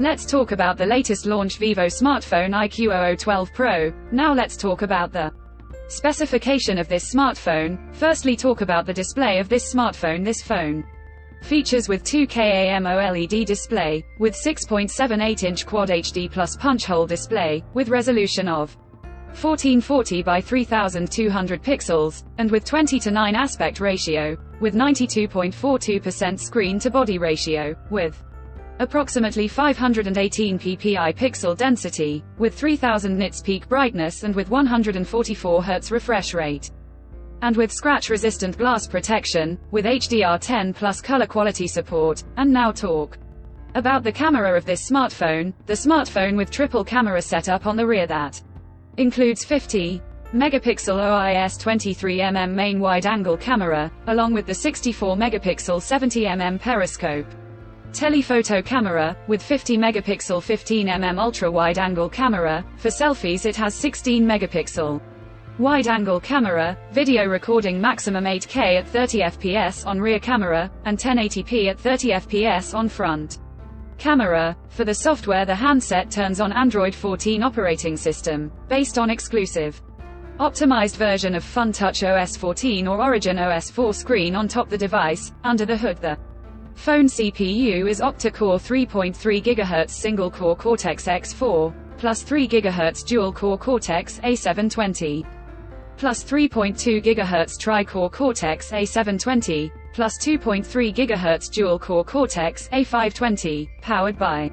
Let's talk about the latest launched Vivo smartphone IQOO 12 Pro. Now let's talk about the specification of this smartphone. Firstly, talk about the display of this smartphone. This phone features with 2K AMOLED display, with 6.78-inch Quad HD plus punch hole display, with resolution of 1440 by 3200 pixels, and with 20:9 aspect ratio, with 92.42% screen-to-body ratio, with approximately 518 ppi pixel density, with 3000 nits peak brightness and with 144 Hz refresh rate. And with scratch-resistant glass protection, with HDR10 plus color quality support. And now talk about the camera of this smartphone. The smartphone with triple camera setup on the rear that includes 50 megapixel OIS 23mm main wide-angle camera, along with the 64 megapixel 70mm periscope telephoto camera, with 50 megapixel 15mm ultra-wide-angle camera. For selfies it has 16 megapixel wide-angle camera, video recording maximum 8K at 30 fps on rear camera, and 1080p at 30 fps on front camera. For the software, the handset turns on Android 14 operating system, based on exclusive optimized version of FunTouch OS 14 or Origin OS 4 screen on top the device. Under the hood, the phone CPU is octa-core 3.3 GHz single-core Cortex-X4, plus 3 GHz dual-core Cortex-A720, plus 3.2 GHz tri-core Cortex-A720, plus 2.3 GHz dual-core Cortex-A520, powered by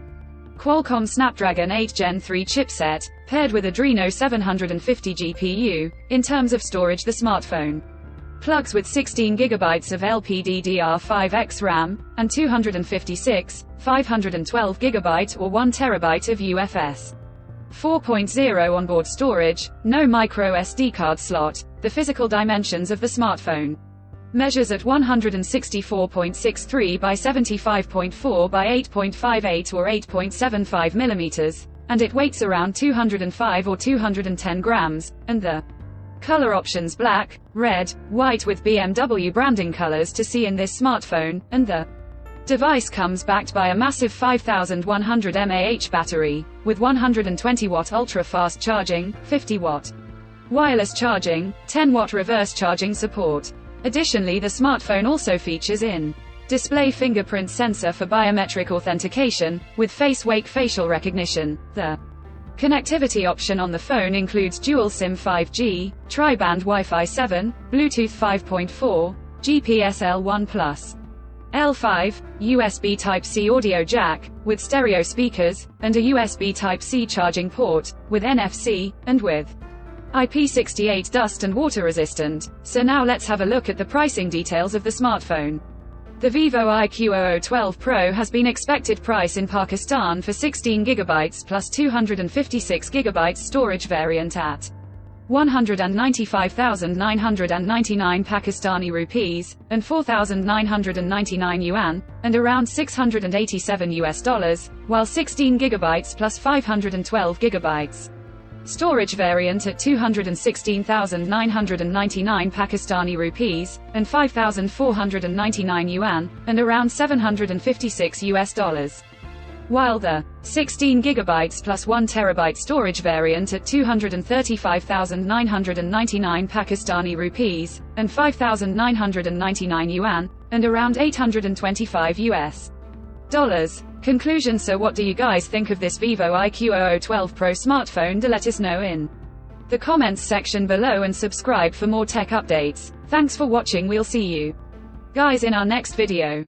Qualcomm Snapdragon 8 Gen 3 chipset, paired with Adreno 750 GPU. In terms of storage, the smartphone plugs with 16 GB of LPDDR5X RAM, and 256, 512 GB or 1 TB of UFS 4.0 onboard storage, no micro SD card slot. The physical dimensions of the smartphone measures at 164.63 by 75.4 by 8.58 or 8.75 mm, and it weighs around 205 or 210 grams, and the color options black, red, white with BMW branding colors to see in this smartphone, and the device comes backed by a massive 5100 mAh battery, with 120-watt ultra-fast charging, 50-watt wireless charging, 10-watt reverse charging support. Additionally, the smartphone also features in-display fingerprint sensor for biometric authentication, with face-wake facial recognition. The connectivity option on the phone includes dual SIM 5G, tri-band Wi-Fi 7, Bluetooth 5.4, GPS L1+, L5, USB Type-C audio jack, with stereo speakers, and a USB Type-C charging port, with NFC, and with IP68 dust and water resistant. So now let's have a look at the pricing details of the smartphone. The Vivo IQOO 12 Pro has been expected price in Pakistan for 16 GB plus 256 GB storage variant at 195,999 Pakistani rupees, and 4,999 yuan, and around $687, while 16 GB plus 512 GB storage variant at 216,999 Pakistani rupees, and 5,499 yuan, and around $756, while the 16 GB plus 1 TB storage variant at 235,999 Pakistani rupees, and 5,999 yuan, and around $825. Conclusion. So what do you guys think of this Vivo IQOO 12 Pro smartphone? Do let us know in the comments section below and subscribe for more tech updates. Thanks for watching. We'll see you guys in our next video.